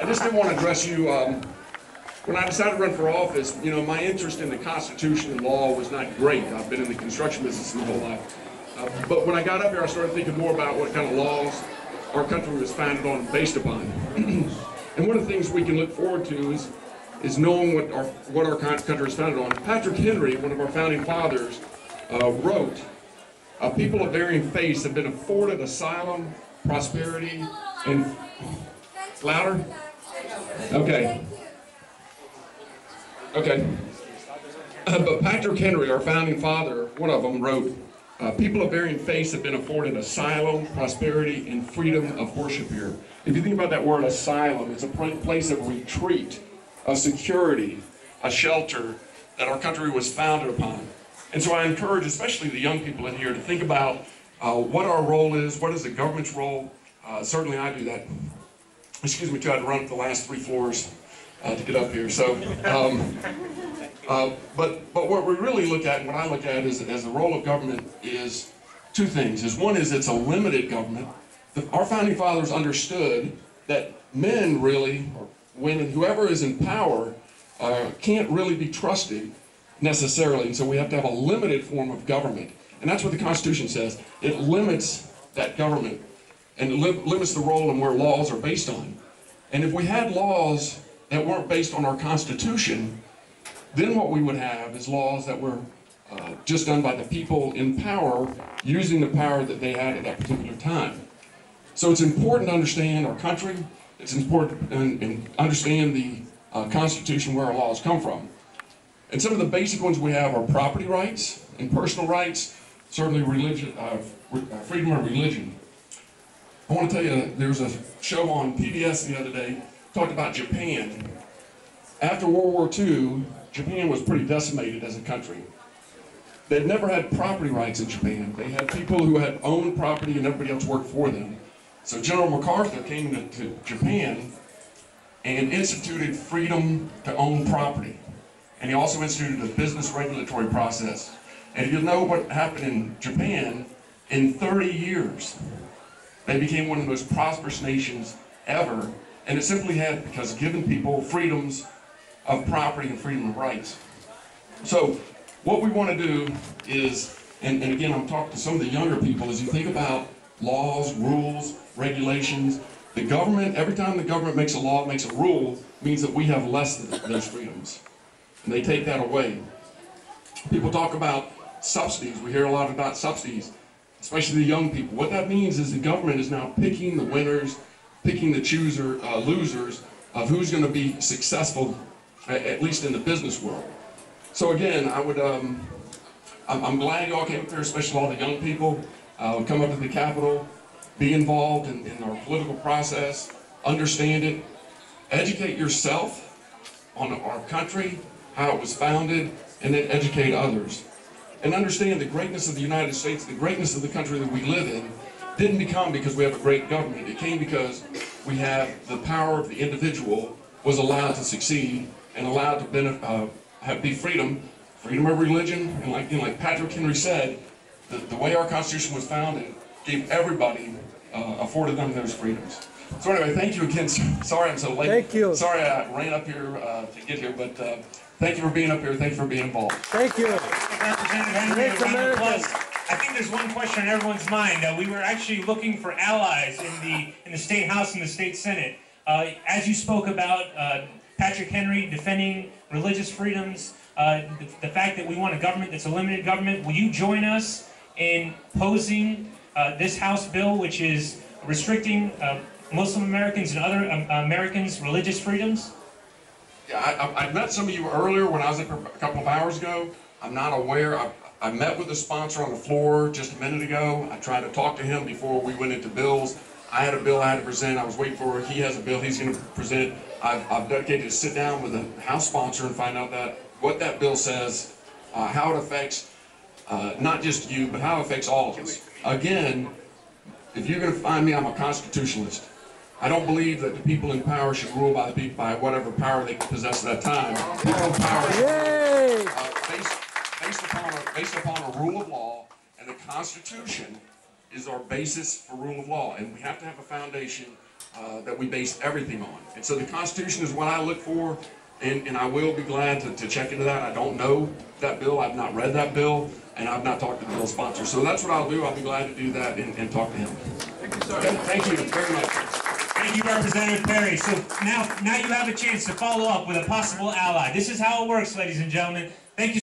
I just didn't want to address you. When I decided to run for office, you know, my interest in the Constitution and law was not great. I've been in the construction business my whole life. But when I got up here, I started thinking more about what kind of laws our country was founded on and based upon. And one of the things we can look forward to is knowing what our country is founded on. Patrick Henry, one of our founding fathers, wrote, people of varying faiths have been afforded asylum, prosperity, and... Louder? Okay. Okay. But Patrick Henry, our founding father, one of them, wrote, people of varying faiths have been afforded asylum, prosperity, and freedom of worship here. If you think about that word asylum, it's a place of retreat, a security, a shelter that our country was founded upon. And so I encourage, especially the young people in here, to think about what our role is, what is the government's role. Certainly I do that. Excuse me, tried to run up the last 3 floors to get up here. So, but what we really look at, and what I look at as the role of government is 2 things. One is it's a limited government. Our founding fathers understood that men really, or women, whoever is in power, can't really be trusted necessarily. And so we have to have a limited form of government. And that's what the Constitution says. It limits that government and limits the role and where laws are based on. And if we had laws that weren't based on our Constitution, then what we would have is laws that were just done by the people in power, using the power that they had at that particular time. So it's important to understand our country. It's important to understand the Constitution, where our laws come from. And some of the basic ones we have are property rights and personal rights, certainly religion, freedom of religion. I want to tell you, there was a show on PBS the other day, talked about Japan. After World War II, Japan was pretty decimated as a country. They'd never had property rights in Japan. They had people who had owned property and everybody else worked for them. So General MacArthur came to Japan and instituted freedom to own property. And he also instituted a business regulatory process. And if you know what happened in Japan, in 30 years, they became one of the most prosperous nations ever, and it simply had because given people freedoms of property and freedom of rights. So what we want to do is, and again I'm talking to some of the younger people, as you think about laws, rules, regulations, the government, every time the government makes a law, makes a rule, means that we have less than those freedoms. And they take that away. People talk about subsidies. We hear a lot about subsidies, especially the young people. What that means is the government is now picking the winners, picking the losers of who's going to be successful, at least in the business world. So again, I'm glad you all came up here, especially all the young people, come up to the Capitol, be involved in our political process, understand it, educate yourself on our country, how it was founded, and then educate others. And understand the greatness of the United States, the greatness of the country that we live in, didn't become because we have a great government. It came because we have the power of the individual was allowed to succeed and allowed to be freedom of religion. And like Patrick Henry said, the way our Constitution was founded gave everybody, afforded them those freedoms. So anyway, thank you again. Sorry I'm so late. Thank you. Sorry I ran up here to get here, but thank you for being up here. Thank you for being involved. Thank you. Representative Henry, a round of applause. I think there's one question on everyone's mind. We were actually looking for allies in the State House and the State Senate. As you spoke about Patrick Henry defending religious freedoms, the fact that we want a government that's a limited government, will you join us in opposing this House bill, which is restricting Muslim Americans and other Americans' religious freedoms? Yeah, I met some of you earlier when I was up here a couple of hours ago. I'm not aware. I met with the sponsor on the floor just a minute ago. I tried to talk to him before we went into bills. I had a bill I had to present. I was waiting for it. He has a bill he's going to present. I've dedicated to sit down with a House sponsor and find out what that bill says, how it affects not just you, but how it affects all of us. Again, if you're going to find me, I'm a constitutionalist. I don't believe that the people in power should rule by whatever power they possess at that time. People in power should based upon a rule of law, and the Constitution is our basis for rule of law. And we have to have a foundation that we base everything on. And so the Constitution is what I look for, and I will be glad to check into that. I don't know that bill. I've not read that bill, and I've not talked to the bill sponsor. So that's what I'll do. I'll be glad to do that and talk to him. Thank you, sir. Okay, thank you very much. Thank you, Representative Perry. So now you have a chance to follow up with a possible ally. This is how it works, ladies and gentlemen. Thank you.